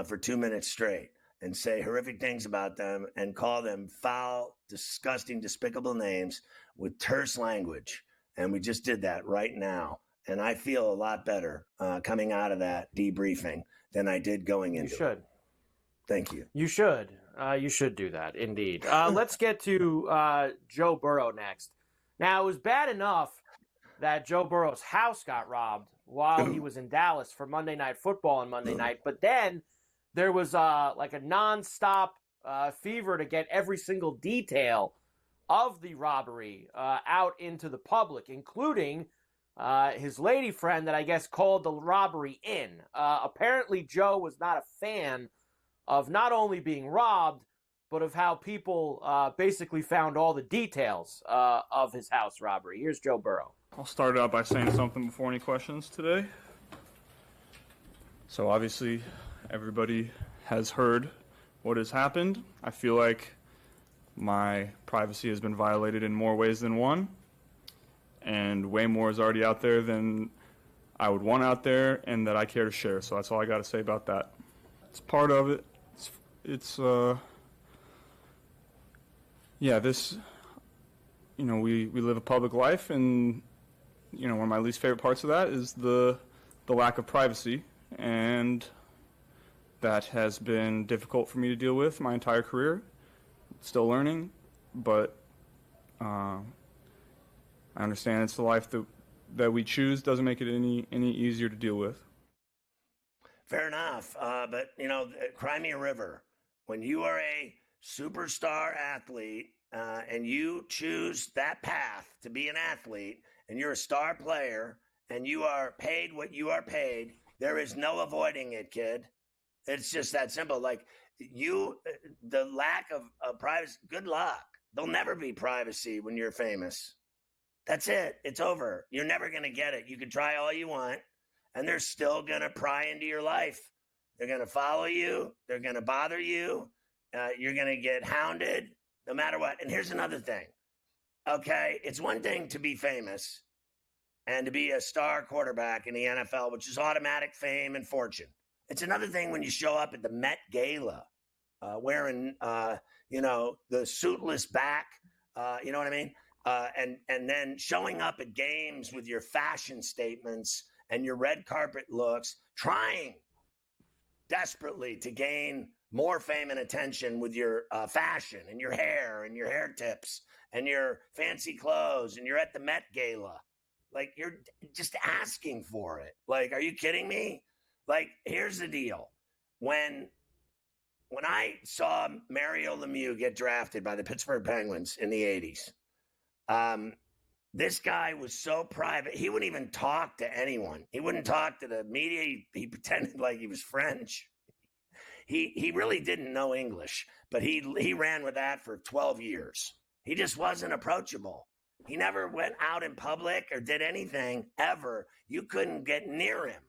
Speaker 2: for 2 minutes straight and say horrific things about them and call them foul, disgusting, despicable names with terse language. And we just did that right now. And I feel a lot better coming out of that debriefing than I did going into it.
Speaker 3: You should.
Speaker 2: Thank you.
Speaker 3: You should. You should do that, indeed. Let's get to Joe Burrow next. Now, it was bad enough that Joe Burrow's house got robbed while he was in Dallas for Monday Night Football on Monday night. But then there was like a nonstop fever to get every single detail of the robbery out into the public, including his lady friend that I guess called the robbery in. Apparently, Joe was not a fan of not only being robbed, but of how people basically found all the details of his house robbery. Here's Joe Burrow.
Speaker 6: I'll start out by saying something before any questions today. So obviously, everybody has heard what has happened. I feel like my privacy has been violated in more ways than one, and way more is already out there than I would want out there and that I care to share. So that's all I got to say about that. It's part of it. Yeah, this, we live a public life, and, one of my least favorite parts of that is the lack of privacy, and that has been difficult for me to deal with my entire career. Still learning, but I understand it's the life that we choose. Doesn't make it any easier to deal with.
Speaker 2: Fair enough, but, cry me a river. When you are a superstar athlete and you choose that path to be an athlete and you're a star player and you are paid what you are paid, there is no avoiding it, kid. It's just that simple. Like the lack of privacy, good luck. There'll never be privacy when you're famous. That's it. It's over. You're never going to get it. You can try all you want and they're still going to pry into your life. They're going to follow you. They're going to bother you. You're going to get hounded no matter what. And here's another thing. Okay, it's one thing to be famous and to be a star quarterback in the NFL, which is automatic fame and fortune. It's another thing when you show up at the Met Gala wearing, the suitless back, you know what I mean? And then showing up at games with your fashion statements and your red carpet looks, trying desperately to gain more fame and attention with your fashion and your hair tips and your fancy clothes, and you're at the Met Gala. Like, you're just asking for it. Like, are you kidding me? Like, here's the deal. When I saw Mario Lemieux get drafted by the Pittsburgh Penguins in the 80s, this guy was so private. He wouldn't even talk to anyone. He wouldn't talk to the media. He pretended like he was French. He really didn't know English, but he ran with that for 12 years. He just wasn't approachable. He never went out in public or did anything ever. You couldn't get near him.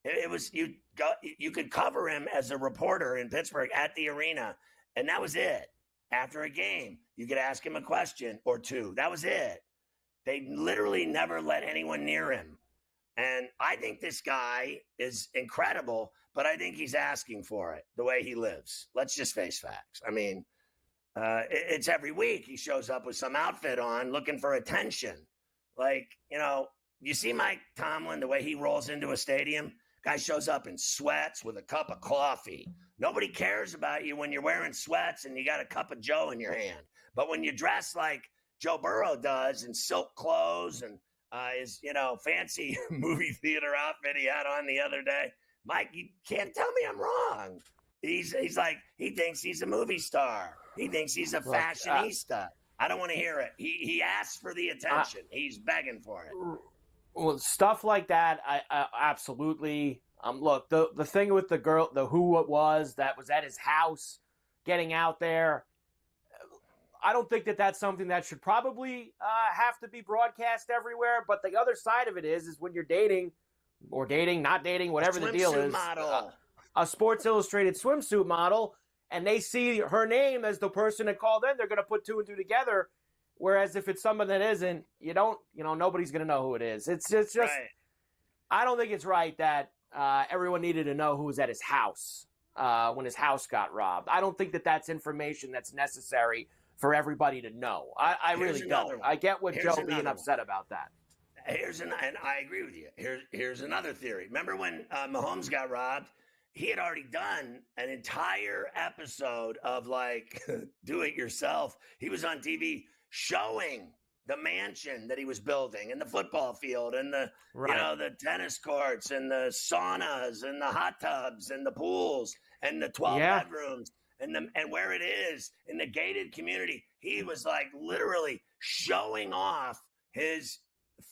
Speaker 2: It was you could cover him as a reporter in Pittsburgh at the arena, and that was it. After a game, you could ask him a question or two. That was it. They literally never let anyone near him. And I think this guy is incredible, but I think he's asking for it the way he lives. Let's just face facts. I mean, it's every week he shows up with some outfit on looking for attention. Like, you see Mike Tomlin, the way he rolls into a stadium? Guy shows up in sweats with a cup of coffee. Nobody cares about you when you're wearing sweats and you got a cup of Joe in your hand. But when you dress like Joe Burrow does in silk clothes and his, fancy movie theater outfit he had on the other day, Mike, you can't tell me I'm wrong. He's like, he thinks he's a movie star. He thinks he's a fashionista. I don't want to hear it. He asks for the attention. He's begging for it.
Speaker 3: Well, stuff like that, I absolutely. Look, the thing with the girl, who it was that was at his house, getting out there, I don't think that that's something that should probably have to be broadcast everywhere. But the other side of it is when you're dating, not dating, whatever the deal is, a Sports Illustrated swimsuit model, and they see her name as the person that called in, they're going to put two and two together. Whereas if it's someone that isn't, nobody's going to know who it is. It's just right. I don't think it's right that everyone needed to know who was at his house when his house got robbed. I don't think that that's information that's necessary for everybody to know. I really don't. I get what Joe being upset about that.
Speaker 2: And I agree with you. Here's another theory. Remember when Mahomes got robbed? He had already done an entire episode of like do it yourself. He was on TV showing the mansion that he was building and the football field and the the tennis courts and the saunas and the hot tubs and the pools and the 12 bedrooms and where it is in the gated community. He was like literally showing off his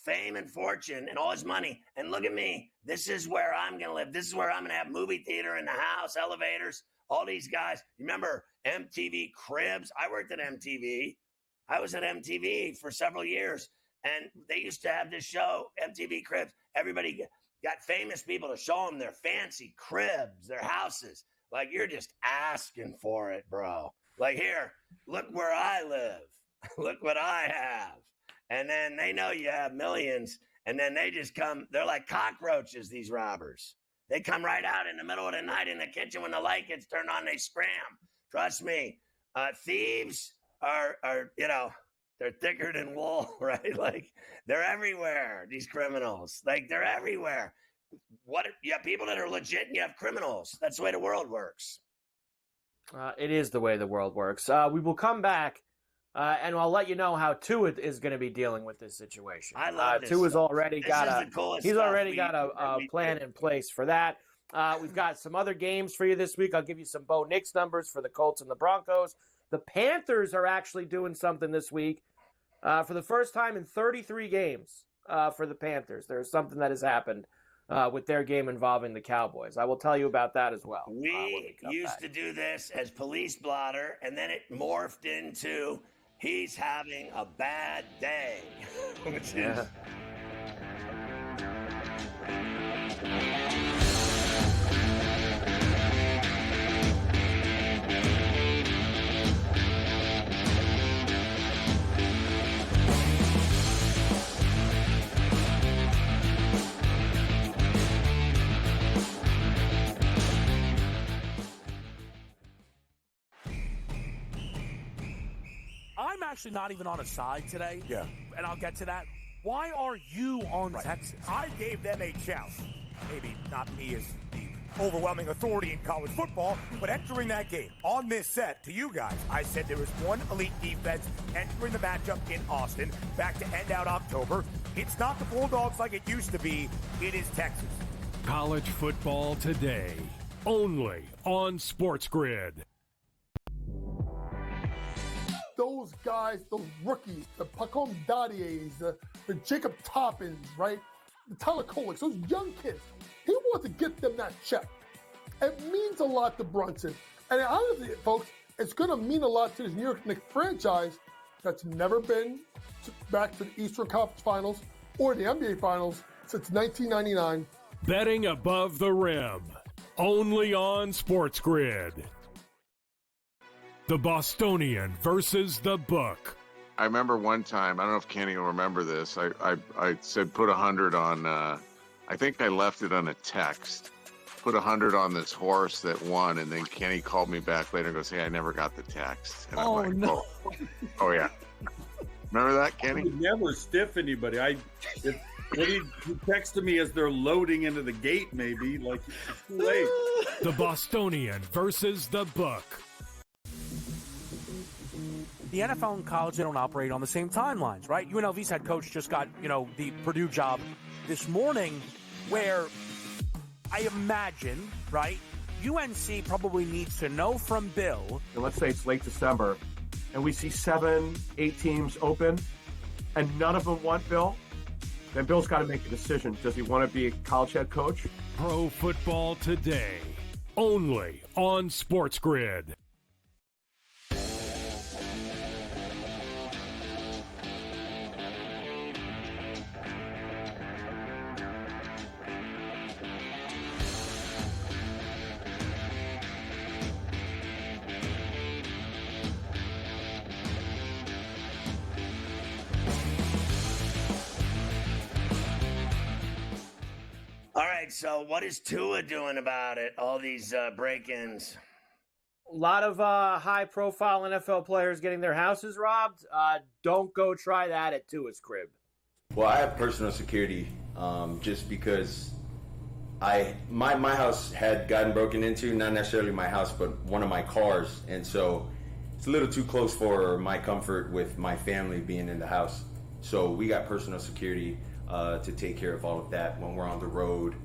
Speaker 2: fame and fortune and all his money. And look at me. This is where I'm going to live. This is where I'm going to have movie theater in the house, elevators, all these guys. Remember MTV Cribs? I worked at MTV. I was at MTV for several years, and they used to have this show, MTV Cribs. Everybody got famous people to show them their fancy cribs, their houses. Like, you're just asking for it, bro. Like, here, look where I live. Look what I have. And then they know you have millions, and then they just come. They're like cockroaches, these robbers. They come right out in the middle of the night in the kitchen when the light gets turned on. They scram. Trust me. Thieves are they're thicker than wool, right? Like, they're everywhere, these criminals. Like, they're everywhere. You have people that are legit and you have criminals. That's the way the world works.
Speaker 3: It is the way the world works. We will come back. And I'll let you know how Tua is going to be dealing with this situation.
Speaker 2: I love this.
Speaker 3: Tua's already got a plan in place for that. We've got some other games for you this week. I'll give you some Bo Nix numbers for the Colts and the Broncos. The Panthers are actually doing something this week for the first time in 33 games for the Panthers. There's something that has happened with their game involving the Cowboys. I will tell you about that as well.
Speaker 2: We used to do this as police blotter, and then it morphed into he's having a bad day, which is.
Speaker 16: I'm actually not even on a side today.
Speaker 9: Yeah.
Speaker 16: And I'll get to that. Why are you on Texas?
Speaker 9: I gave them a challenge. maybe not me as the overwhelming authority in college football, but entering that game on this set to you guys, I said there was one elite defense entering the matchup in Austin back to end out October. It's not the Bulldogs like it used to be. It is Texas.
Speaker 12: College football today, only on SportsGrid.
Speaker 20: Those guys, those rookies, the Pacom Daddies, the Jacob Toppins, right? The Tyler Koleks, those young kids. He wants to get them that check. It means a lot to Brunson. And honestly, folks, it's going to mean a lot to this New York Knicks franchise that's never been back to the Eastern Conference Finals or the NBA Finals since 1999.
Speaker 12: Betting above the rim, only on SportsGrid. The Bostonian versus the Book.
Speaker 21: I remember one time, I don't know if Kenny will remember this. I said put 100 on, I think I left it on a text. Put 100 on this horse that won, and then Kenny called me back later and goes, "Hey, I never got the text." And I'm like,
Speaker 22: no.
Speaker 21: Oh yeah. Remember that, Kenny?
Speaker 22: I would never stiff anybody. He texted me as they're loading into the gate, maybe. Like, it's too late.
Speaker 12: The Bostonian versus the Book.
Speaker 16: The NFL and college, they don't operate on the same timelines, right? UNLV's head coach just got, the Purdue job this morning, where I imagine, right, UNC probably needs to know from Bill.
Speaker 23: And let's say it's late December, and we see 7, 8 teams open, and none of them want Bill. Then Bill's got to make a decision. Does he want to be a college head coach?
Speaker 12: Pro Football Today, only on SportsGrid.
Speaker 2: All right, so what is Tua doing about it? All these break-ins.
Speaker 3: A lot of high-profile NFL players getting their houses robbed. Don't go try that at Tua's crib.
Speaker 7: Well, I have personal security just because my house had gotten broken into, not necessarily my house, but one of my cars. And so it's a little too close for my comfort with my family being in the house. So we got personal security to take care of all of that when we're on the road.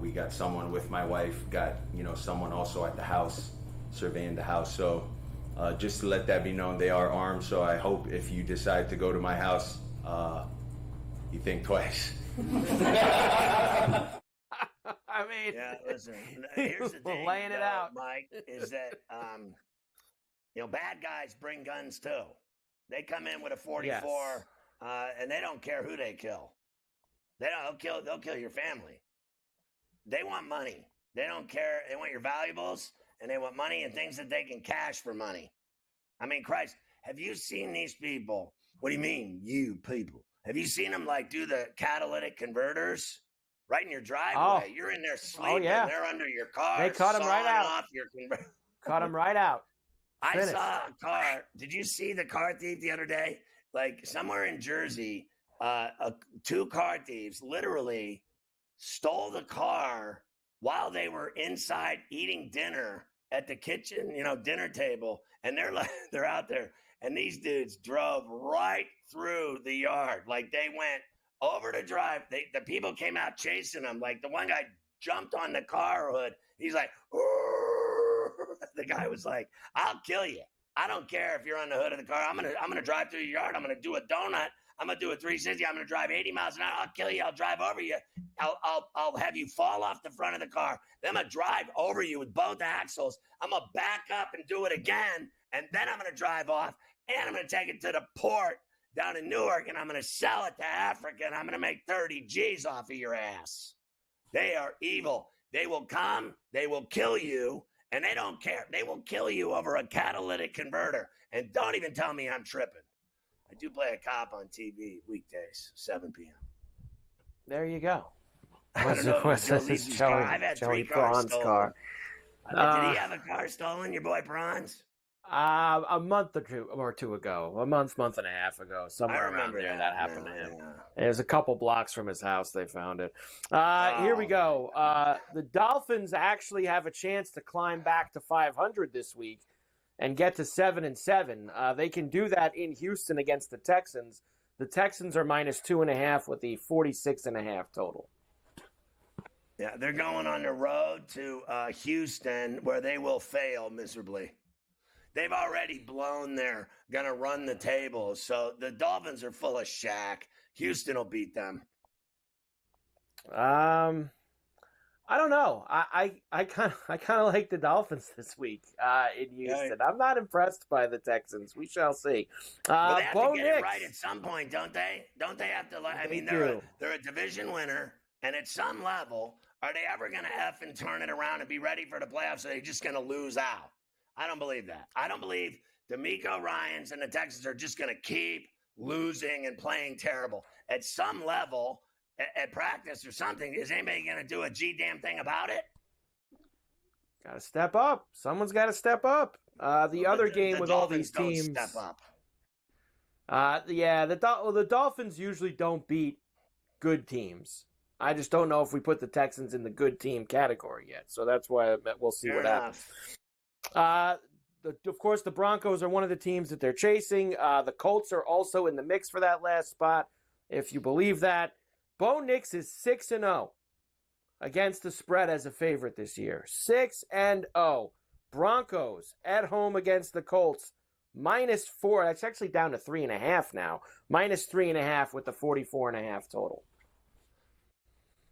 Speaker 7: We got someone with my wife, got someone also at the house, surveying the house. So just to let that be known, they are armed. So I hope if you decide to go to my house, you think twice.
Speaker 3: I mean,
Speaker 2: yeah, listen, here's the thing,
Speaker 3: laying it out,
Speaker 2: Mike, is that, bad guys bring guns too. They come in with a 44, yes. And they don't care who they kill. They'll kill your family. They want money. They don't care. They want your valuables, and they want money and things that they can cash for money. I mean, Christ, have you seen these people? What do you mean, you people? Have you seen them do the catalytic converters right in your driveway?
Speaker 3: Oh.
Speaker 2: You're in there sleeping.
Speaker 3: Oh, yeah.
Speaker 2: They're under your car.
Speaker 3: They cut them right out.
Speaker 2: Off your
Speaker 3: Cut them right out.
Speaker 2: I saw a car. Did you see the car thief the other day? Somewhere in Jersey, 2 car thieves literally stole the car while they were inside eating dinner at the kitchen, dinner table. And they're out there. And these dudes drove right through the yard. They went over to drive. The people came out chasing them. The one guy jumped on the car hood. He's like, "Urgh." The guy was like, "I'll kill you. I don't care if you're on the hood of the car. I'm gonna drive through your yard. I'm gonna do a donut. I'm gonna do a 360. I'm gonna drive 80 miles an hour. I'll kill you. I'll drive over you. I'll have you fall off the front of the car. Then I'm gonna drive over you with both axles. I'm gonna back up and do it again, and then I'm gonna drive off, and I'm gonna take it to the port down in Newark, and I'm gonna sell it to Africa, and I'm gonna make 30 G's off of your ass." They are evil. They will come. They will kill you. And they don't care. They will kill you over a catalytic converter. And don't even tell me I'm tripping. I do play a cop on TV weekdays, 7 p.m.
Speaker 3: There you go.
Speaker 2: I've had 3 cars stolen. Did he have a car stolen, your boy Prawns?
Speaker 3: A month or two ago, a month and a half ago, somewhere around there, that happened to him. It was a couple blocks from his house they found it. Here we go. The Dolphins actually have a chance to climb back to 500 this week and get to 7-7. They can do that in Houston against the Texans. The Texans are -2.5 with the 46.5 total.
Speaker 2: Yeah, they're going on the road to Houston, where they will fail miserably. They've already blown their going to run the table. So the Dolphins are full of Shaq. Houston will beat them.
Speaker 3: I don't know. I kind of like the Dolphins this week in Houston. I'm not impressed by the Texans. We shall see.
Speaker 2: Well, they have
Speaker 3: Bo
Speaker 2: to get
Speaker 3: Nix.
Speaker 2: it right at some point, don't they? Don't they have to? I mean,
Speaker 3: do.
Speaker 2: they're a division winner, and at some level, are they ever going to F and turn it around and be ready for the playoffs? Or are they just going to lose out? I don't believe that. I don't believe D'Amico Ryans and the Texans are just going to keep losing and playing terrible. At some level, at practice or something, is anybody going to do a G-damn thing about it?
Speaker 3: Got to step up. Someone's got to step up. The other game with all these teams.
Speaker 2: Step up.
Speaker 3: The Dolphins usually don't beat good teams. I just don't know if we put the Texans in the good team category yet. So that's why we'll see what happens. Of course, the Broncos are one of the teams that they're chasing. The Colts are also in the mix for that last spot, if you believe that. Bo Nix is 6-0 against the spread as a favorite this year. 6-0. Broncos at home against the Colts, -4. That's actually down to 3.5 now. -3.5 with the 44.5 total.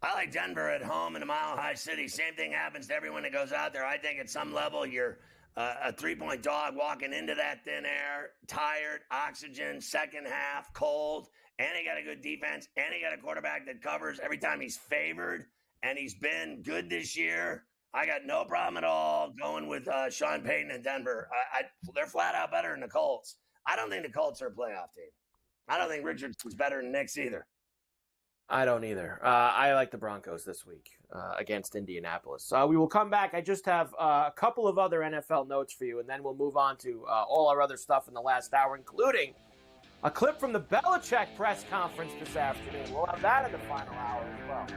Speaker 2: I like Denver at home in a Mile High City. Same thing happens to everyone that goes out there. I think at some level you're a 3-point dog walking into that thin air, tired, oxygen, second half, cold, and he got a good defense, and he got a quarterback that covers every time he's favored, and he's been good this year. I got no problem at all going with Sean Payton and Denver. They're flat out better than the Colts. I don't think the Colts are a playoff team. I don't think Richardson's better than Nix either.
Speaker 3: I don't either. I like the Broncos this week against Indianapolis. We will come back. I just have a couple of other NFL notes for you, and then we'll move on to all our other stuff in the last hour, including a clip from the Belichick press conference this afternoon. We'll have that in the final hour as well.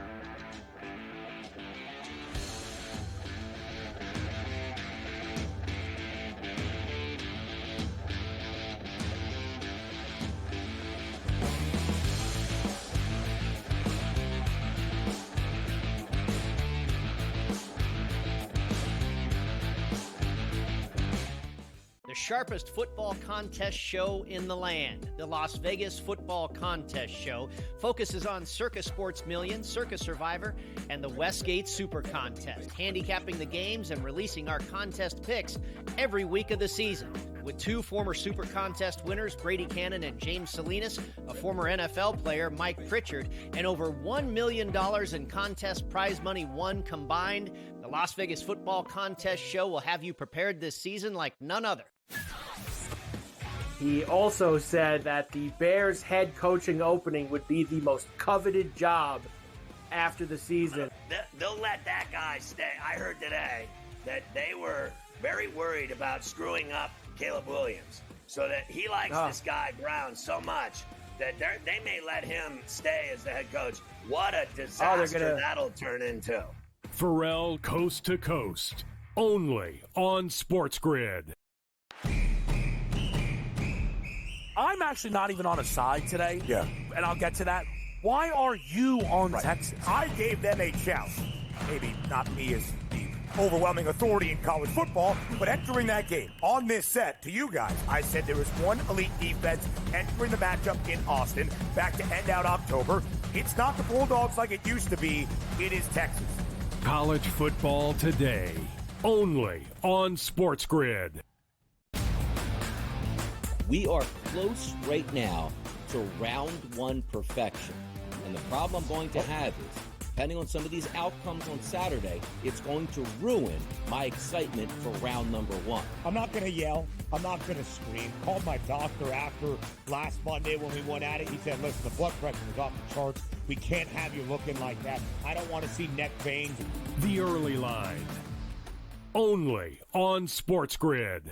Speaker 15: The sharpest football contest show in the land. The Las Vegas Football Contest Show focuses on Circa Sports Million, Circa Survivor, and the Westgate Super Contest, handicapping the games and releasing our contest picks every week of the season. With two former Super Contest winners, Brady Cannon and James Salinas, a former NFL player, Mike Pritchard, and over $1 million in contest prize money won combined, the Las Vegas Football Contest Show will have you prepared this season like none other.
Speaker 3: He also said that the Bears head coaching opening would be the most coveted job after the season.
Speaker 2: They'll let that guy stay. I heard today that they were very worried about screwing up Caleb Williams, so that he likes this guy Brown so much that they may let him stay as the head coach. What a disaster that'll turn into.
Speaker 12: Ferrall Coast to Coast, only on SportsGrid.
Speaker 16: I'm actually not even on a side today. Yeah. And I'll get to that. Why are you on Texas?
Speaker 9: I gave them a chance. Maybe not me as the overwhelming authority in college football, but entering that game on this set to you guys, I said there was one elite defense entering the matchup in Austin back to end out October. It's not the Bulldogs like it used to be. It is Texas.
Speaker 12: College football today, only on SportsGrid.
Speaker 8: We are close right now to round one perfection. And the problem I'm going to have is, depending on some of these outcomes on Saturday, it's going to ruin my excitement for round number one.
Speaker 9: I'm not going to yell. I'm not going to scream. Called my doctor after last Monday when we went at it. He said, listen, the blood pressure is off the charts. We can't have you looking like that. I don't want to see neck veins.
Speaker 12: The Early Line, only on SportsGrid.